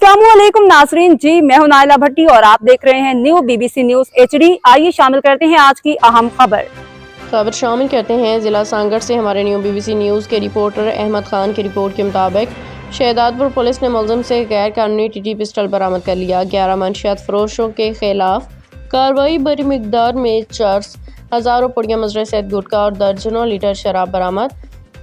अस्सलामुअलैकुम नाजरीन जी, मैं हूं नाइला भट्टी और आप देख रहे हैं न्यू BBC न्यूज HD। आइए शामिल करते हैं आज की अहम खबर शामिल करते हैं जिला सांगड़ से हमारे न्यू BBC न्यूज़ के रिपोर्टर अहमद खान की रिपोर्ट के मुताबिक शहदादपुर पुलिस ने मुलजिम से गैर कानूनी टीटी पिस्टल बरामद कर लिया। 11 मंशियात फरोशों के खिलाफ कार्रवाई। बड़ी मिकदार में चर्स, हज़ारों पुड़िया मजरे सैद गुटखा और दर्जनों लीटर शराब बरामद।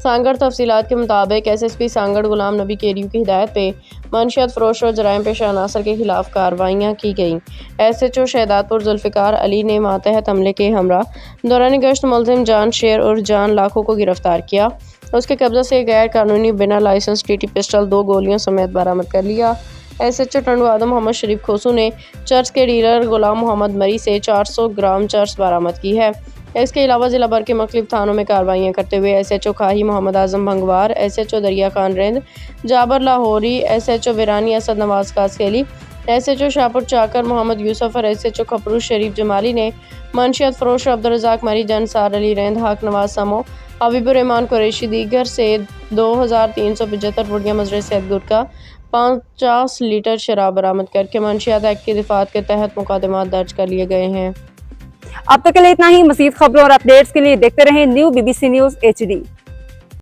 सांगड़ तफसीलात के मुताबिक SSP सांगड़ गुलाम नबी केरियू की हिदायत पे मंशियात फरोश और जराइम पेशा अनासर के खिलाफ कार्रवाइयाँ की गईं। SHO शहदादपुर जुल्फ़िकार अली ने मातहत हमले के हमरा दौरान गश्त मुलजिम जान शेर और जान लाखों को गिरफ्तार किया। उसके कब्जा से गैर कानूनी बिना लाइसेंस टीटी पिस्टल 2 गोलियों समेत बरामद कर लिया। SHO टंडू आदम मोहम्मद शरीफ खोसू ने चर्च के डीलर गुलाम मोहम्मद मरी से 400 ग्राम चर्च बरामद की है। इसके अलावा जिला भर के मुख्तलिफ थानों में कार्रवाइयाँ करते हुए SHO खाही मोहम्मद आजम भंगवार, SHO दरिया खान रेंद जाबर लाहौरी, SHO विरानी असद नवाज कासकेली, SHO शाहपुर चाकर मोहम्मद यूसुफ और SHO खपरू शरीफ जमाली ने मंशियात फरोश अब्दुर्रज़ाक मरी जंसार अली रेंद हक नवाज समो हबीबुर रहमान कुरैशी दीगर से 2375 पुड़िया मजरे सैद गुटखा 50 लीटर शराब बरामद करके मंशियात एक्ट की दिफात के तहत मुकदमा दर्ज कर लिए गए हैं। अब तक के लिए इतना ही। मज़ीद खबरों और अपडेट्स के लिए देखते रहें न्यू BBC न्यूज HD।